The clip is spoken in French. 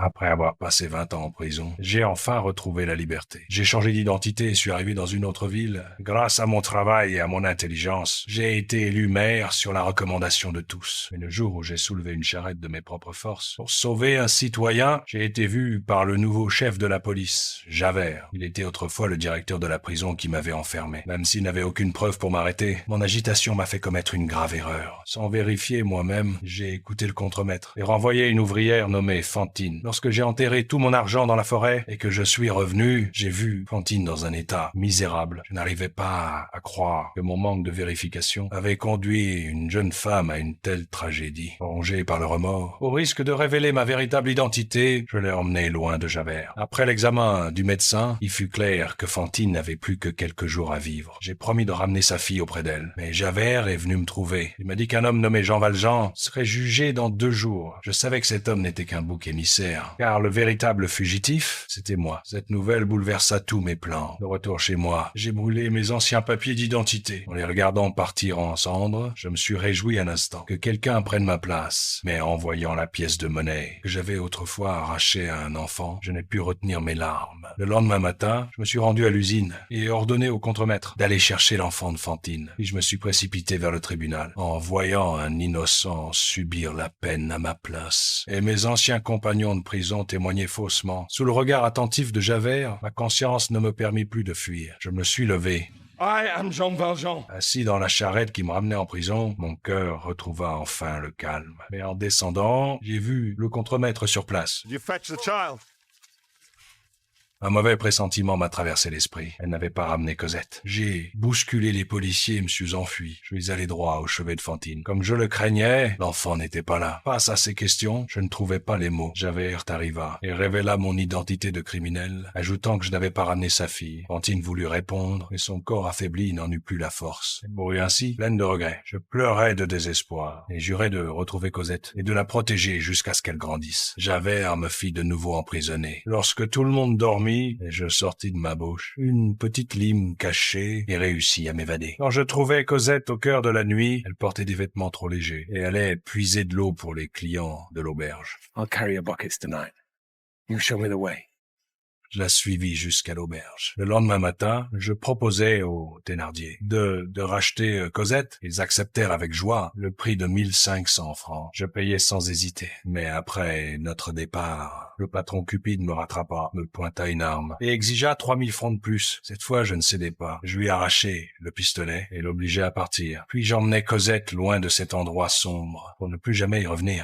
Après avoir passé 20 ans en prison, j'ai enfin retrouvé la liberté. J'ai changé d'identité et suis arrivé dans une autre ville. Grâce à mon travail et à mon intelligence, j'ai été élu maire sur la recommandation de tous. Mais le jour où j'ai soulevé une charrette de mes propres forces pour sauver un citoyen, j'ai été vu par le nouveau chef de la police, Javert. Il était autrefois le directeur de la prison qui m'avait enfermé. Même s'il n'avait aucune preuve pour m'arrêter, mon agitation m'a fait commettre une grave erreur. Sans vérifier moi-même, j'ai écouté le contremaître et renvoyé une ouvrière nommée Fantine. Lorsque j'ai enterré tout mon argent dans la forêt et que je suis revenu, j'ai vu Fantine dans un état misérable. Je n'arrivais pas à croire que mon manque de vérification avait conduit une jeune femme à une telle tragédie. Rongé par le remords, au risque de révéler ma véritable identité, je l'ai emmené loin de Javert. Après l'examen du médecin, il fut clair que Fantine n'avait plus que quelques jours à vivre. J'ai promis de ramener sa fille auprès d'elle. Mais Javert est venu me trouver. Il m'a dit qu'un homme nommé Jean Valjean serait jugé dans 2 jours. Je savais que cet homme n'était qu'un bouc émissaire, car le véritable fugitif, c'était moi. Cette nouvelle bouleversa tous mes plans. De retour chez moi, j'ai brûlé mes anciens papiers d'identité. En les regardant partir en cendres, je me suis réjoui un instant que quelqu'un prenne ma place. Mais en voyant la pièce de monnaie que j'avais autrefois arrachée à un enfant, je n'ai pu retenir mes larmes. Le lendemain matin, je me suis rendu à l'usine et ordonné au contremaître d'aller chercher l'enfant de Fantine. Puis je me suis précipité vers le tribunal en voyant un innocent subir la peine à ma place. Et mes anciens compagnons de prison témoignaient faussement. Sous le regard attentif de Javert, ma conscience ne me permit plus de fuir. Je me suis levé. I am Jean Valjean. Assis dans la charrette qui me ramenait en prison, mon cœur retrouva enfin le calme. Mais en descendant, j'ai vu le contremaître sur place. You fetch the child. Un mauvais pressentiment m'a traversé l'esprit. Elle n'avait pas ramené Cosette. J'ai bousculé les policiers et me suis enfui. Je suis allé droit au chevet de Fantine. Comme je le craignais, l'enfant n'était pas là. Face à ces questions, je ne trouvais pas les mots. Javert arriva et révéla mon identité de criminel, ajoutant que je n'avais pas ramené sa fille. Fantine voulut répondre, mais son corps affaibli n'en eut plus la force. Elle mourut ainsi, pleine de regrets. Je pleurais de désespoir et jurai de retrouver Cosette et de la protéger jusqu'à ce qu'elle grandisse. Javert me fit de nouveau emprisonner. Lorsque tout le monde dormit, et je sortis de ma bouche une petite lime cachée et réussis à m'évader. Quand je trouvai Cosette au cœur de la nuit, elle portait des vêtements trop légers et allait puiser de l'eau pour les clients de l'auberge. I'll carry your buckets tonight. You show me the way. Je la suivis jusqu'à l'auberge. Le lendemain matin, je proposai aux Thénardier de racheter Cosette. Ils acceptèrent avec joie le prix de 1500 francs. Je payai sans hésiter. Mais après notre départ, le patron Cupide me rattrapa, me pointa une arme et exigea 3000 francs de plus. Cette fois, je ne cédai pas. Je lui arrachai le pistolet et l'obligeai à partir. Puis j'emmenai Cosette loin de cet endroit sombre pour ne plus jamais y revenir.